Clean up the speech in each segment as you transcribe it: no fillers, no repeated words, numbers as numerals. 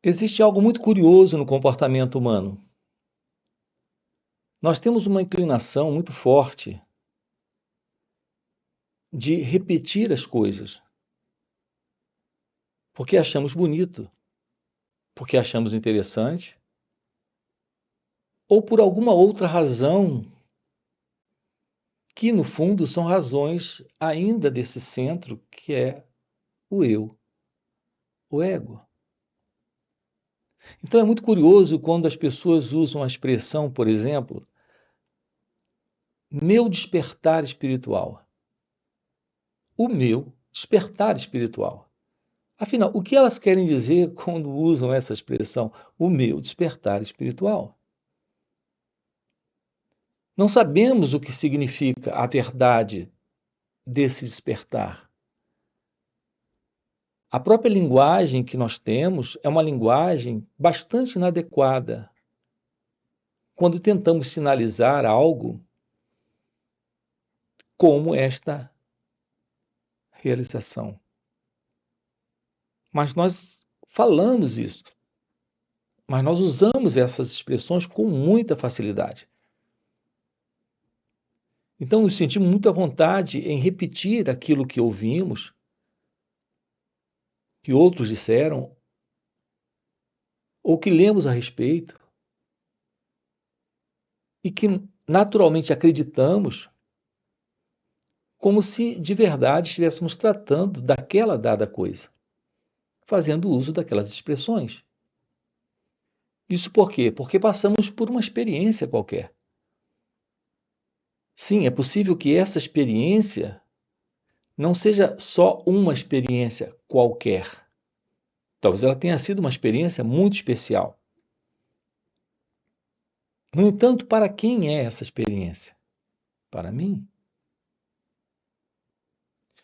Existe algo muito curioso no comportamento humano. Nós temos uma inclinação muito forte de repetir as coisas, porque achamos bonito, porque achamos interessante, ou por alguma outra razão, que no fundo são razões ainda desse centro que é o eu, o ego. Então é muito curioso quando as pessoas usam a expressão, por exemplo, meu despertar espiritual. O meu despertar espiritual. Afinal, o que elas querem dizer quando usam essa expressão, o meu despertar espiritual? Não sabemos o que significa a verdade desse despertar. A própria linguagem que nós temos é uma linguagem bastante inadequada quando tentamos sinalizar algo como esta realização. Mas nós falamos isso, mas nós usamos essas expressões com muita facilidade. Então, nos sentimos muito à vontade em repetir aquilo que ouvimos, que outros disseram, ou que lemos a respeito, e que naturalmente acreditamos, como se de verdade estivéssemos tratando daquela dada coisa, fazendo uso daquelas expressões. Isso por quê? Porque passamos por uma experiência qualquer. Sim, é possível que essa experiência não seja só uma experiência qualquer. Talvez ela tenha sido uma experiência muito especial. No entanto, para quem é essa experiência? Para mim.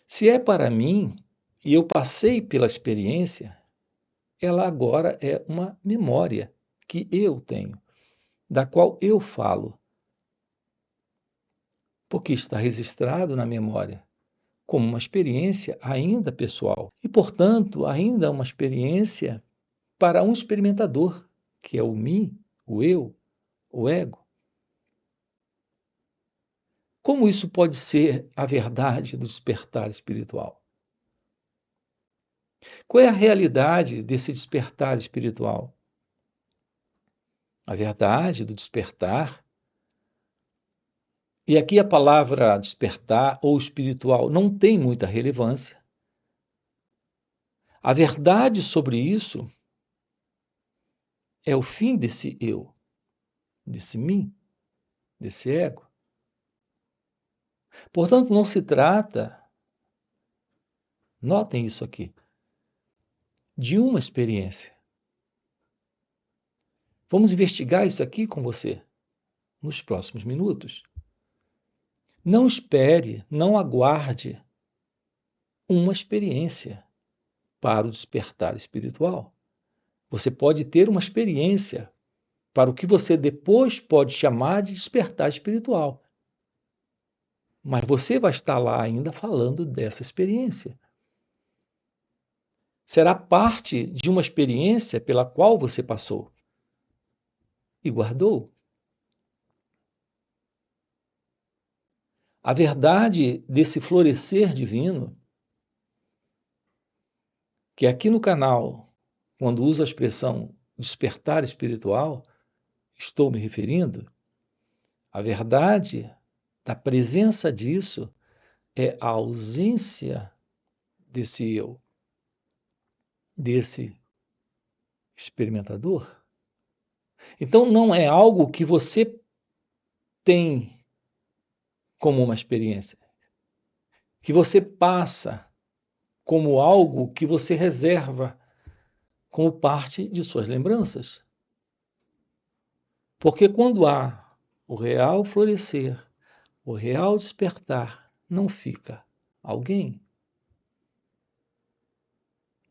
Se é para mim e eu passei pela experiência, ela agora é uma memória que eu tenho, da qual eu falo, porque está registrado na memória como uma experiência ainda pessoal e, portanto, ainda uma experiência para um experimentador, que é o mim, o eu, o ego. Como isso pode ser a verdade do despertar espiritual? Qual é a realidade desse despertar espiritual? A verdade do despertar, e aqui a palavra despertar ou espiritual não tem muita relevância. A verdade sobre isso é o fim desse eu, desse mim, desse ego. Portanto, não se trata, notem isso aqui, de uma experiência. Vamos investigar isso aqui com você nos próximos minutos. Não espere, não aguarde uma experiência para o despertar espiritual. Você pode ter uma experiência para o que você depois pode chamar de despertar espiritual. Mas você vai estar lá ainda falando dessa experiência. Será parte de uma experiência pela qual você passou e guardou. A verdade desse florescer divino, que aqui no canal, quando uso a expressão despertar espiritual, estou me referindo, a verdade da presença disso é a ausência desse eu, desse experimentador. Então não é algo que você tem como uma experiência, que você passa como algo que você reserva como parte de suas lembranças. Porque quando há o real florescer, o real despertar, não fica alguém,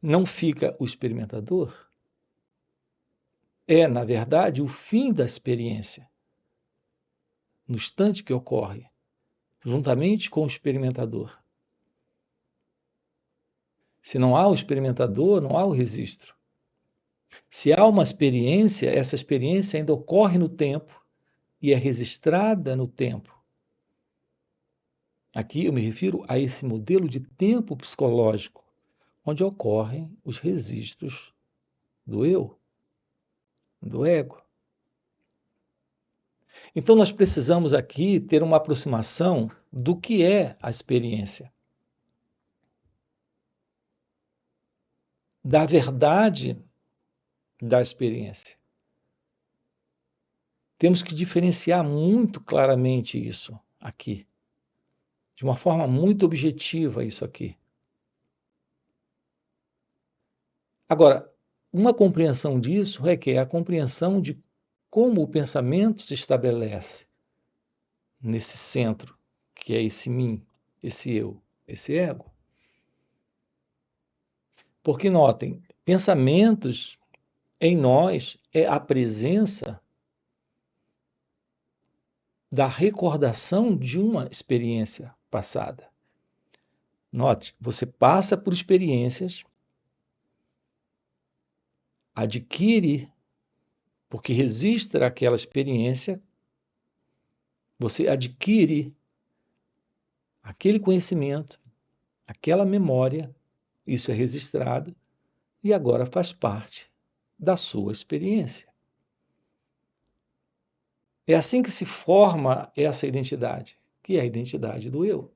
não fica o experimentador. É, na verdade, o fim da experiência, no instante que ocorre, juntamente com o experimentador. Se não há o experimentador, não há o registro. Se há uma experiência, essa experiência ainda ocorre no tempo e é registrada no tempo. Aqui eu me refiro a esse modelo de tempo psicológico, onde ocorrem os registros do eu, do ego. Então, nós precisamos aqui ter uma aproximação do que é a experiência, da verdade da experiência. Temos que diferenciar muito claramente isso aqui, de uma forma muito objetiva, isso aqui. Agora, uma compreensão disso requer a compreensão de como o pensamento se estabelece nesse centro, que é esse mim, esse eu, esse ego. Porque notem, pensamentos em nós é a presença da recordação de uma experiência passada. Note, você passa por experiências, adquire, porque registra aquela experiência, você adquire aquele conhecimento, aquela memória, isso é registrado e agora faz parte da sua experiência. É assim que se forma essa identidade, que é a identidade do eu.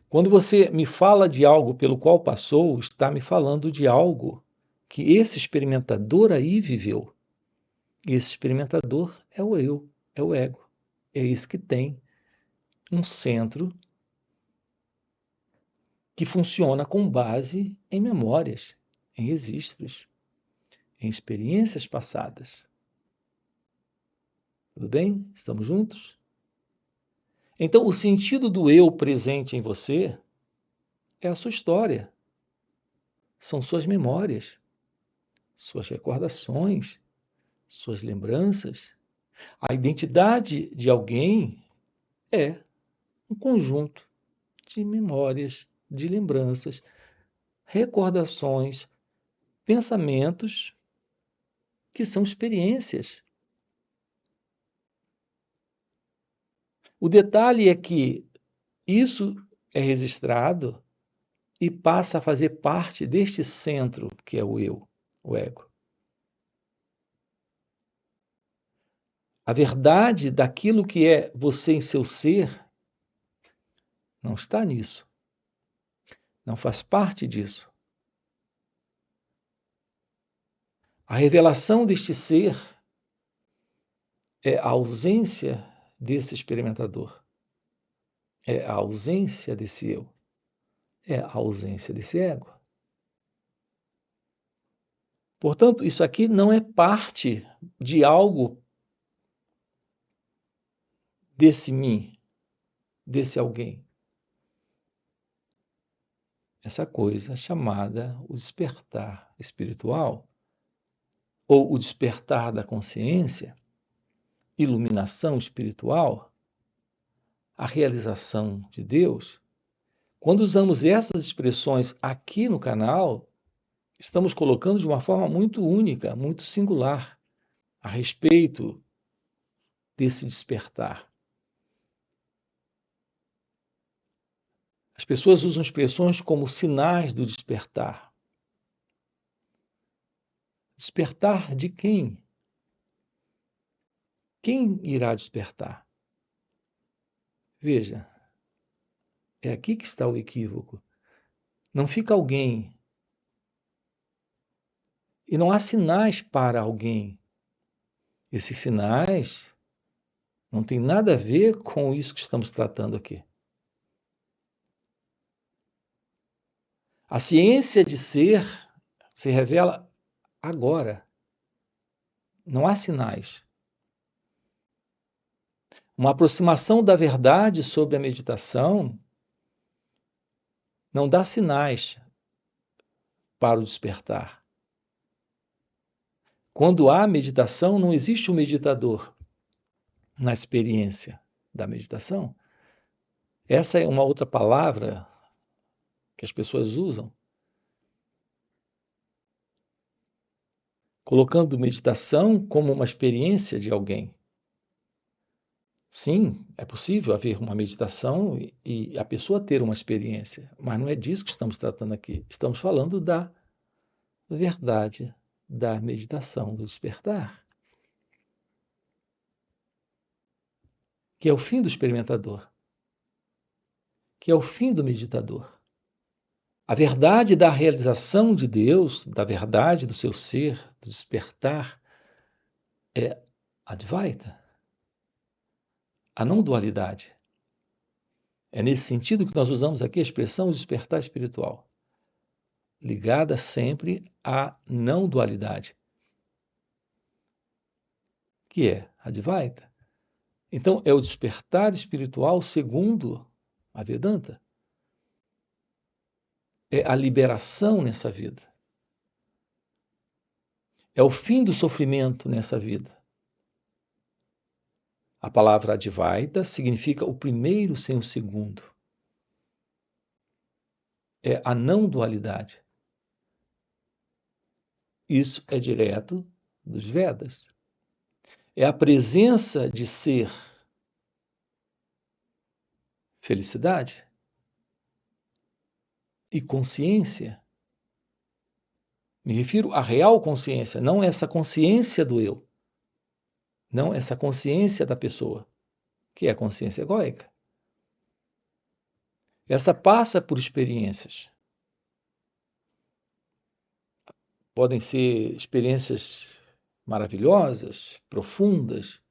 Quando você me fala de algo pelo qual passou, está me falando de algo que esse experimentador aí viveu. E esse experimentador é o eu, é o ego. É esse que tem um centro que funciona com base em memórias, em registros, em experiências passadas. Tudo bem? Estamos juntos? Então, o sentido do eu presente em você é a sua história, são suas memórias, suas recordações, suas lembranças. A identidade de alguém é um conjunto de memórias, de lembranças, recordações, pensamentos que são experiências. O detalhe é que isso é registrado e passa a fazer parte deste centro que é o eu, o ego. A verdade daquilo que é você em seu ser não está nisso. Não faz parte disso. A revelação deste ser é a ausência desse experimentador. É a ausência desse eu. É a ausência desse ego. Portanto, isso aqui não é parte de algo desse mim, desse alguém. Essa coisa chamada o despertar espiritual, ou o despertar da consciência, iluminação espiritual, a realização de Deus. Quando usamos essas expressões aqui no canal, estamos colocando de uma forma muito única, muito singular, a respeito desse despertar. As pessoas usam expressões como sinais do despertar. Despertar de quem? Quem irá despertar? Veja, é aqui que está o equívoco. Não fica alguém e não há sinais para alguém. Esses sinais não têm nada a ver com isso que estamos tratando aqui. A ciência de ser se revela agora. Não há sinais. Uma aproximação da verdade sobre a meditação não dá sinais para o despertar. Quando há meditação, não existe um meditador na experiência da meditação. Essa é uma outra palavra que as pessoas usam. colocando meditação como uma experiência de alguém. Sim, é possível haver uma meditação e a pessoa ter uma experiência, mas não é disso que estamos tratando aqui. Estamos falando da verdade da meditação, do despertar, que é o fim do experimentador, que é o fim do meditador. A verdade da realização de Deus, da verdade do seu ser, do despertar, é Advaita, a não dualidade. É nesse sentido que nós usamos aqui a expressão despertar espiritual, ligada sempre à não dualidade, que é Advaita. Então, é o despertar espiritual segundo a Vedanta. É a liberação nessa vida. É o fim do sofrimento nessa vida. A palavra Advaita significa o primeiro sem o segundo. É a não dualidade. Isso é direto dos Vedas. É a presença de ser felicidade e consciência. Me refiro à real consciência, não essa consciência do eu, não essa consciência da pessoa, que é a consciência egóica. Essa passa por experiências. Podem ser experiências maravilhosas, profundas,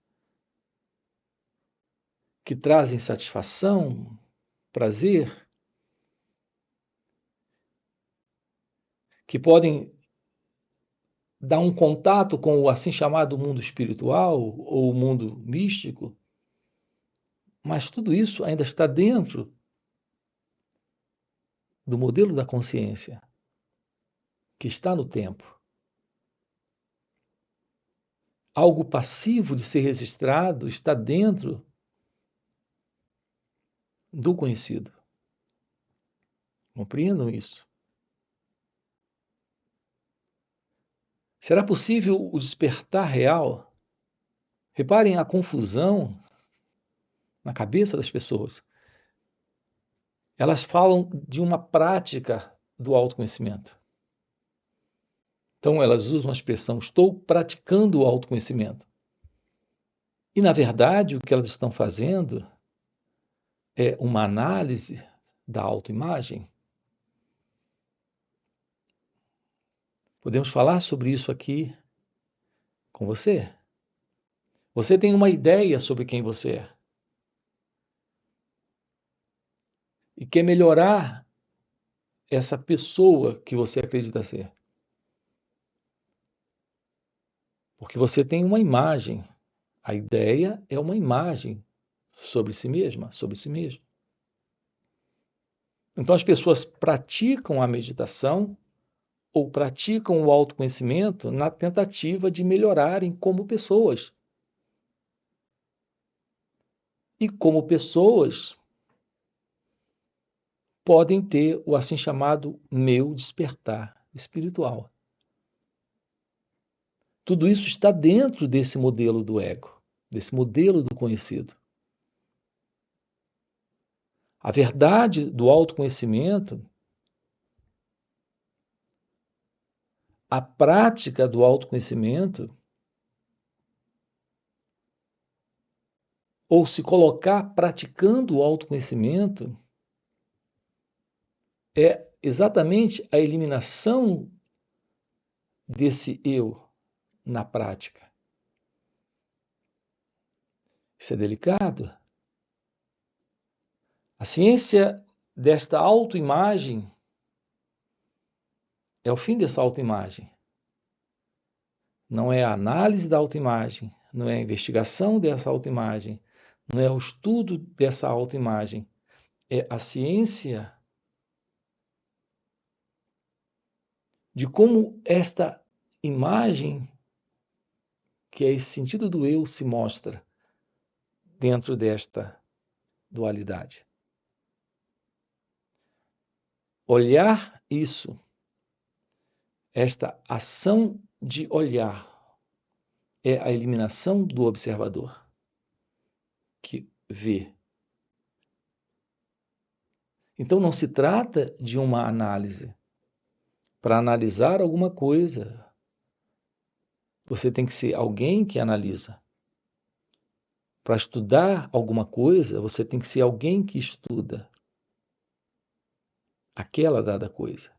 que trazem satisfação, prazer, que podem dar um contato com o assim chamado mundo espiritual ou o mundo místico, mas tudo isso ainda está dentro do modelo da consciência, que está no tempo. Algo passivo de ser registrado está dentro do conhecido. Compreendam isso. Será possível o despertar real? Reparem a confusão na cabeça das pessoas. Elas falam de uma prática do autoconhecimento. Então, elas usam a expressão estou praticando o autoconhecimento. E, na verdade, o que elas estão fazendo é uma análise da autoimagem. Podemos falar sobre isso aqui com você. Você tem uma ideia sobre quem você é. E quer melhorar essa pessoa que você acredita ser. Porque você tem uma imagem. A ideia é uma imagem sobre si mesma, sobre si mesmo. Então as pessoas praticam a meditação ou praticam o autoconhecimento na tentativa de melhorarem como pessoas. E como pessoas podem ter o assim chamado meu despertar espiritual. Tudo isso está dentro desse modelo do ego, desse modelo do conhecido. A verdade do autoconhecimento, a prática do autoconhecimento, ou se colocar praticando o autoconhecimento, é exatamente a eliminação desse eu na prática. Isso é delicado. A ciência desta autoimagem é o fim dessa autoimagem. Não é a análise da autoimagem, não é a investigação dessa autoimagem, não é o estudo dessa autoimagem, é a ciência de como esta imagem, que é esse sentido do eu, se mostra dentro desta dualidade. Olhar isso, esta ação de olhar é a eliminação do observador que vê. Então não se trata de uma análise. Para analisar alguma coisa, você tem que ser alguém que analisa. Para estudar alguma coisa, você tem que ser alguém que estuda aquela dada coisa.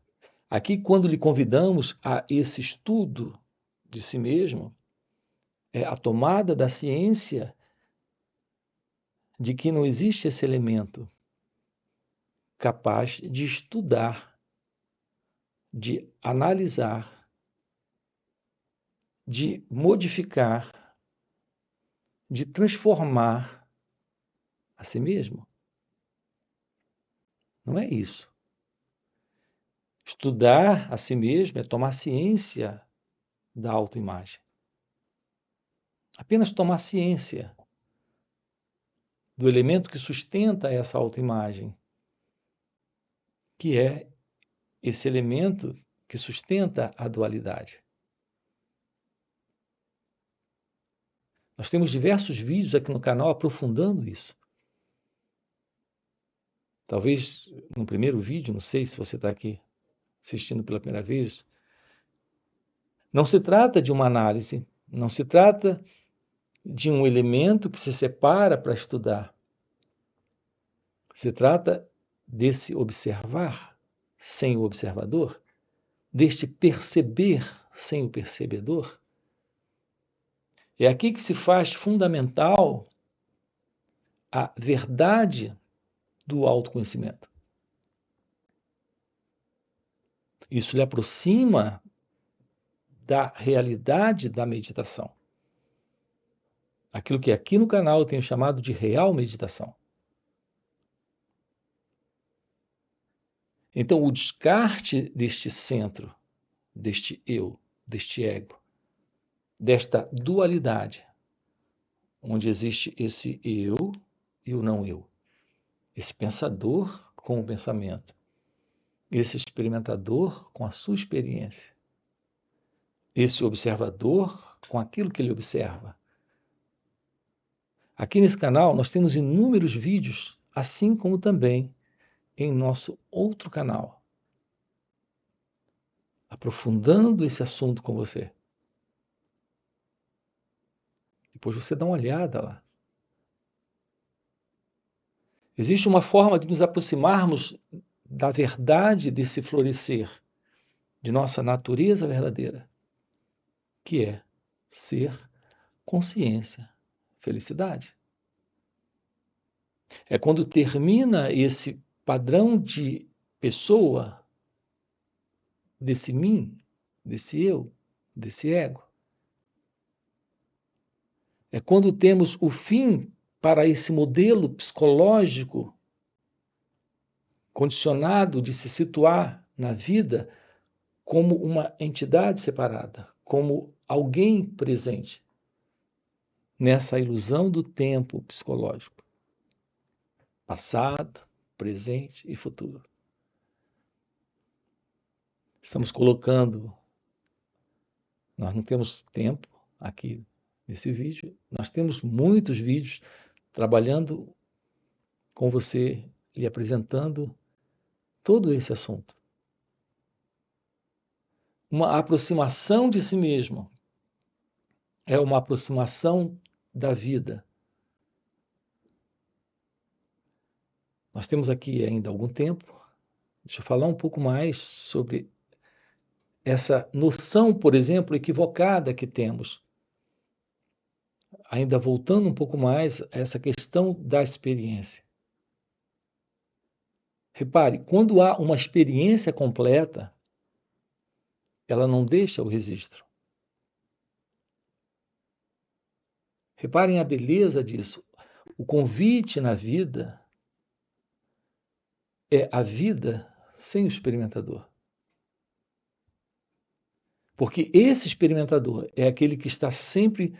Aqui, quando lhe convidamos a esse estudo de si mesmo, é a tomada da ciência de que não existe esse elemento capaz de estudar, de analisar, de modificar, de transformar a si mesmo. Não é isso. Estudar a si mesmo é tomar ciência da autoimagem. Apenas tomar ciência do elemento que sustenta essa autoimagem, que é esse elemento que sustenta a dualidade. Nós temos diversos vídeos aqui no canal aprofundando isso. Talvez no primeiro vídeo, não sei se você está aqui assistindo pela primeira vez, não se trata de uma análise, não se trata de um elemento que se separa para estudar. Se trata desse observar sem o observador, deste perceber sem o percebedor. É aqui que se faz fundamental a verdade do autoconhecimento. Isso lhe aproxima da realidade da meditação. Aquilo que aqui no canal eu tenho chamado de real meditação. Então, o descarte deste centro, deste eu, deste ego, desta dualidade, onde existe esse eu e o não eu, esse pensador com o pensamento, esse experimentador com a sua experiência, esse observador com aquilo que ele observa. Aqui nesse canal nós temos inúmeros vídeos, assim como também em nosso outro canal, aprofundando esse assunto com você. Depois você dá uma olhada lá. Existe uma forma de nos aproximarmos da verdade desse florescer, de nossa natureza verdadeira, que é ser consciência, felicidade. É quando termina esse padrão de pessoa, desse mim, desse eu, desse ego. É quando temos o fim para esse modelo psicológico condicionado de se situar na vida como uma entidade separada, como alguém presente nessa ilusão do tempo psicológico. Passado, presente e futuro. Estamos colocando, nós não temos tempo aqui nesse vídeo, nós temos muitos vídeos trabalhando com você, lhe apresentando todo esse assunto. Uma aproximação de si mesmo é uma aproximação da vida. Nós temos aqui ainda algum tempo. Deixa eu falar um pouco mais sobre essa noção, por exemplo, equivocada que temos. Ainda voltando um pouco mais a essa questão da experiência. Repare, quando há uma experiência completa, ela não deixa o registro. Reparem a beleza disso. O convite na vida é a vida sem o experimentador. Porque esse experimentador é aquele que está sempre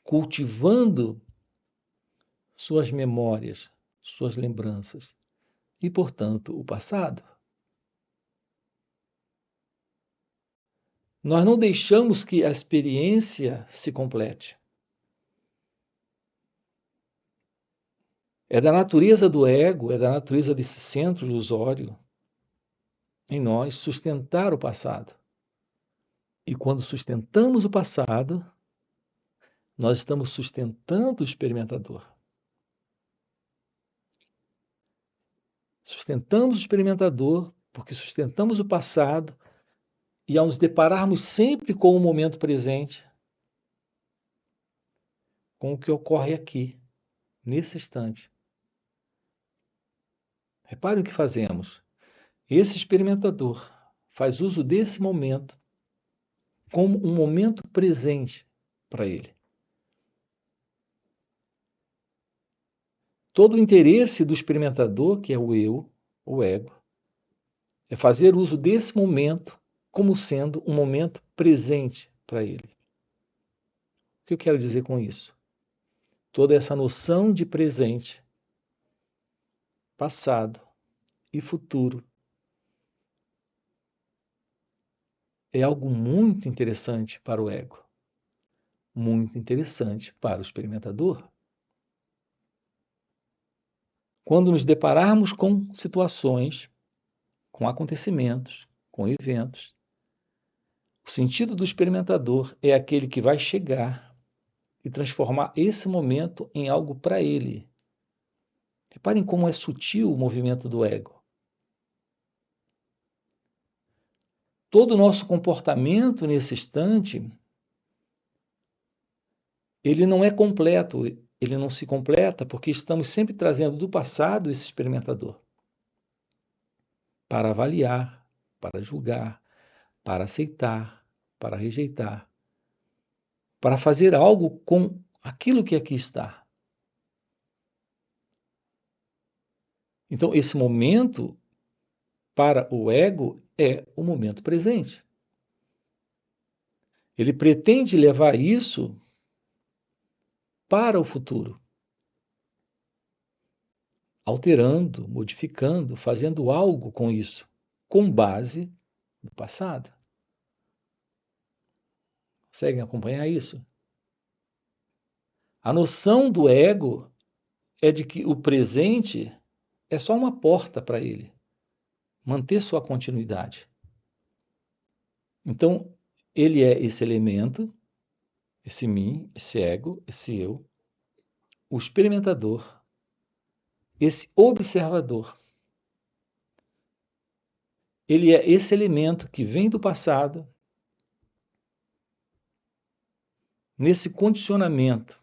cultivando suas memórias, suas lembranças e, portanto, o passado. Nós não deixamos que a experiência se complete. É da natureza do ego, é da natureza desse centro ilusório em nós sustentar o passado. E quando sustentamos o passado, nós estamos sustentando o experimentador. Sustentamos o experimentador porque sustentamos o passado e ao nos depararmos sempre com o momento presente, com o que ocorre aqui, nesse instante. Repare o que fazemos. Esse experimentador faz uso desse momento como um momento presente para ele. Todo o interesse do experimentador, que é o eu, o ego, é fazer uso desse momento como sendo um momento presente para ele. O que eu quero dizer com isso? Toda essa noção de presente, passado e futuro é algo muito interessante para o ego, muito interessante para o experimentador. Quando nos depararmos com situações, com acontecimentos, com eventos, o sentido do experimentador é aquele que vai chegar e transformar esse momento em algo para ele. Reparem como é sutil o movimento do ego. Todo o nosso comportamento nesse instante, ele não é completo, ele não se completa porque estamos sempre trazendo do passado esse experimentador para avaliar, para julgar, para aceitar, para rejeitar, para fazer algo com aquilo que aqui está. Então, esse momento, para o ego, é o momento presente. Ele pretende levar isso para o futuro, alterando, modificando, fazendo algo com isso, com base no passado. Conseguem acompanhar isso? A noção do ego é de que o presente é só uma porta para ele manter sua continuidade. Então, ele é esse elemento, esse mim, esse ego, esse eu, o experimentador, esse observador. Ele é esse elemento que vem do passado, nesse condicionamento.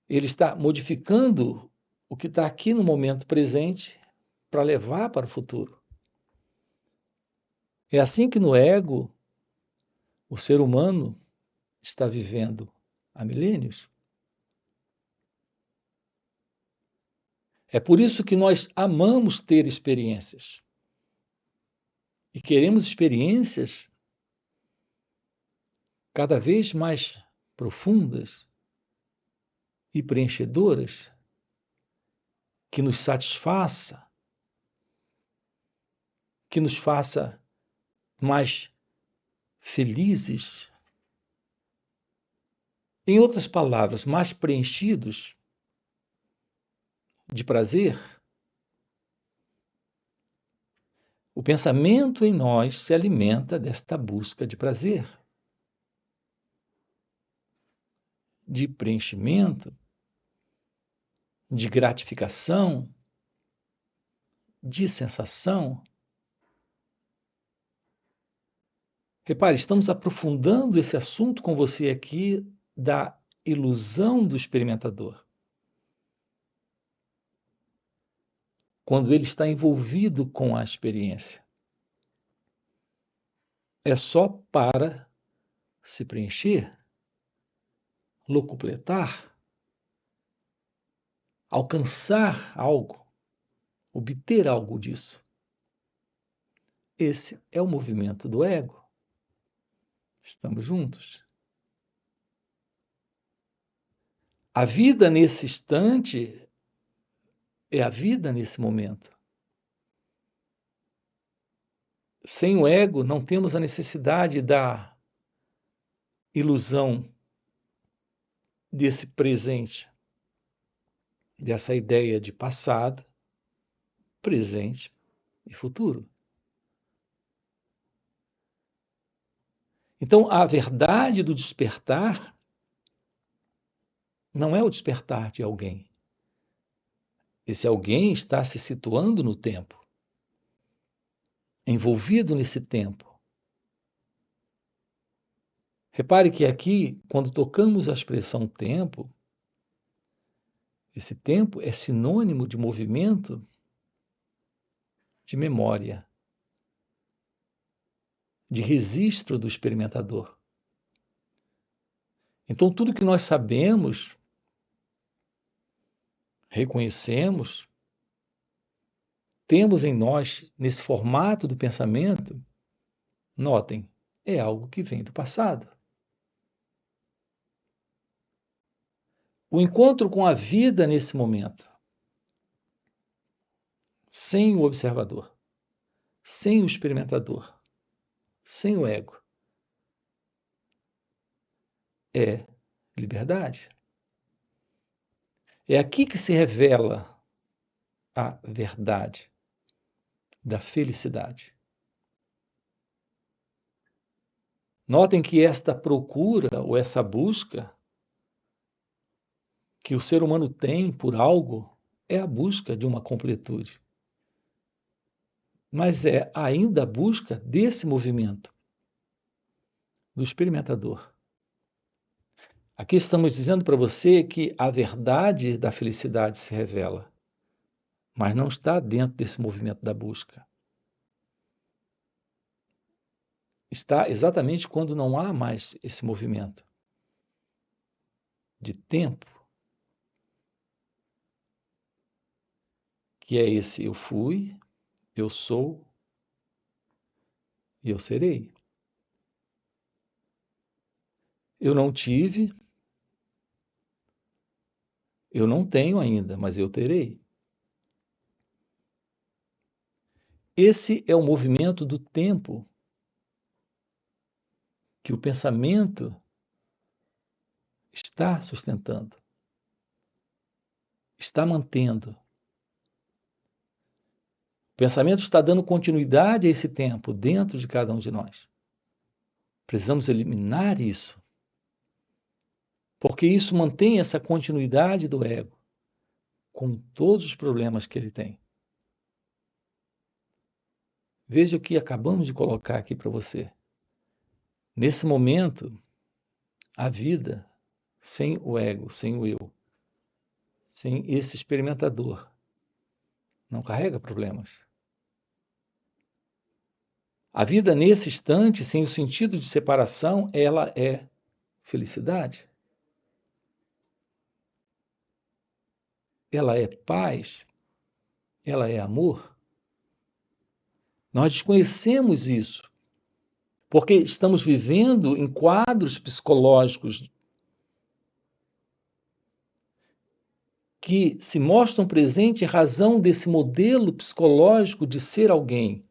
Ele está modificando o que está aqui no momento presente para levar para o futuro. É assim que no ego, o ser humano está vivendo há milênios. É por isso que nós amamos ter experiências. E queremos experiências cada vez mais profundas e preenchedoras, que nos satisfaça, que nos faça mais felizes. Em outras palavras, mais preenchidos de prazer. O pensamento em nós se alimenta desta busca de prazer, de preenchimento, de gratificação, de sensação. Repare, estamos aprofundando esse assunto com você aqui da ilusão do experimentador. Quando ele está envolvido com a experiência. É só para se preencher, locupletar, alcançar algo, obter algo disso. Esse é o movimento do ego. Estamos juntos? A vida nesse instante é a vida nesse momento. Sem o ego, não temos a necessidade da ilusão desse presente, dessa ideia de passado, presente e futuro. Então, a verdade do despertar não é o despertar de alguém. Esse alguém está se situando no tempo, envolvido nesse tempo. Repare que aqui, quando tocamos a expressão tempo, esse tempo é sinônimo de movimento de memória, de registro do experimentador. Então, tudo que nós sabemos, reconhecemos, temos em nós, nesse formato do pensamento, notem, é algo que vem do passado. O encontro com a vida nesse momento, sem o observador, sem o experimentador, sem o ego, é liberdade. É aqui que se revela a verdade da felicidade. Notem que esta procura ou essa busca que o ser humano tem por algo é a busca de uma completude. Mas é ainda a busca desse movimento, do experimentador. Aqui estamos dizendo para você que a verdade da felicidade se revela, mas não está dentro desse movimento da busca. Está exatamente quando não há mais esse movimento de tempo, que é esse eu fui, eu sou e eu serei. Eu não tive, eu não tenho ainda, mas eu terei. Esse é o movimento do tempo que o pensamento está sustentando, está mantendo. O pensamento está dando continuidade a esse tempo dentro de cada um de nós. Precisamos eliminar isso, porque isso mantém essa continuidade do ego, com todos os problemas que ele tem. Veja o que acabamos de colocar aqui para você. Nesse momento, a vida, sem o ego, sem o eu, sem esse experimentador, não carrega problemas. A vida nesse instante, sem o sentido de separação, ela é felicidade. Ela é paz. Ela é amor. Nós desconhecemos isso, porque estamos vivendo em quadros psicológicos que se mostram presentes em razão desse modelo psicológico de ser alguém.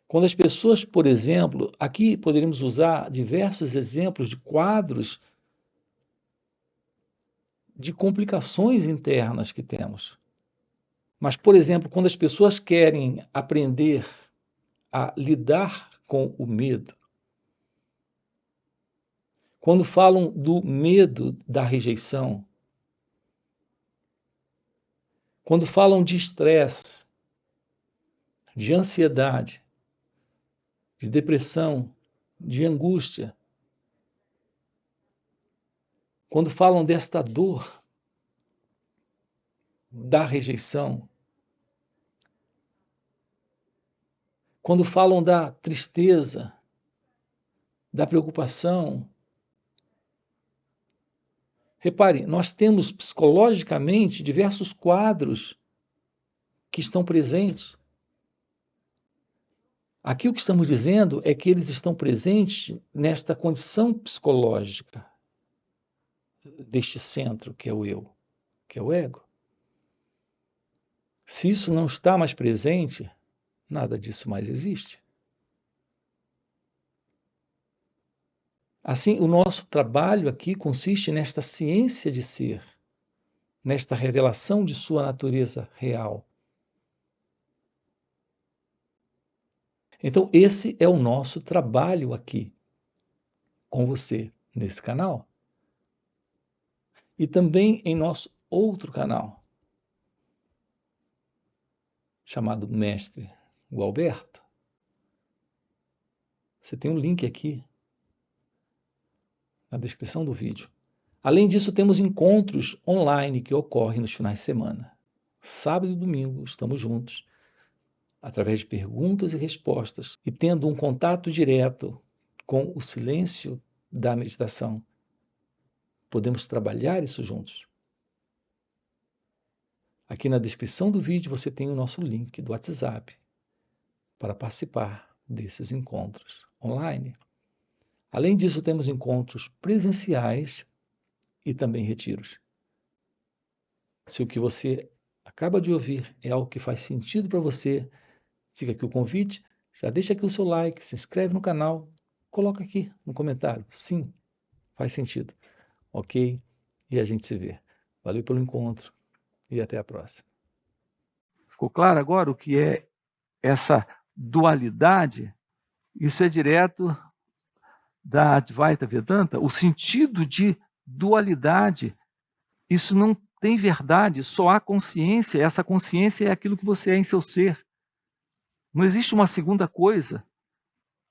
Quando as pessoas, por exemplo, aqui poderíamos usar diversos exemplos de quadros de complicações internas que temos. Mas, por exemplo, quando as pessoas querem aprender a lidar com o medo, quando falam do medo da rejeição, quando falam de estresse, de ansiedade, de depressão, de angústia, quando falam desta dor da rejeição, quando falam da tristeza, da preocupação, repare, nós temos psicologicamente diversos quadros que estão presentes. Aqui o que estamos dizendo é que eles estão presentes nesta condição psicológica deste centro que é o eu, que é o ego. Se isso não está mais presente, nada disso mais existe. Assim, o nosso trabalho aqui consiste nesta ciência de ser, nesta revelação de sua natureza real. Então, esse é o nosso trabalho aqui com você nesse canal. E também em nosso outro canal, chamado Mestre Gualberto. Você tem um link aqui na descrição do vídeo. Além disso, temos encontros online que ocorrem nos finais de semana. Sábado e domingo estamos juntos, através de perguntas e respostas, e tendo um contato direto com o silêncio da meditação. Podemos trabalhar isso juntos. Aqui na descrição do vídeo você tem o nosso link do WhatsApp para participar desses encontros online. Além disso, temos encontros presenciais e também retiros. Se o que você acaba de ouvir é algo que faz sentido para você, fica aqui o convite, já deixa aqui o seu like, se inscreve no canal, coloca aqui no comentário, sim, faz sentido, ok? E a gente se vê. Valeu pelo encontro e até a próxima. Ficou claro agora o que é essa dualidade? Isso é direto da Advaita Vedanta, o sentido de dualidade. Isso não tem verdade, só há consciência. Essa consciência é aquilo que você é em seu ser. Não existe uma segunda coisa.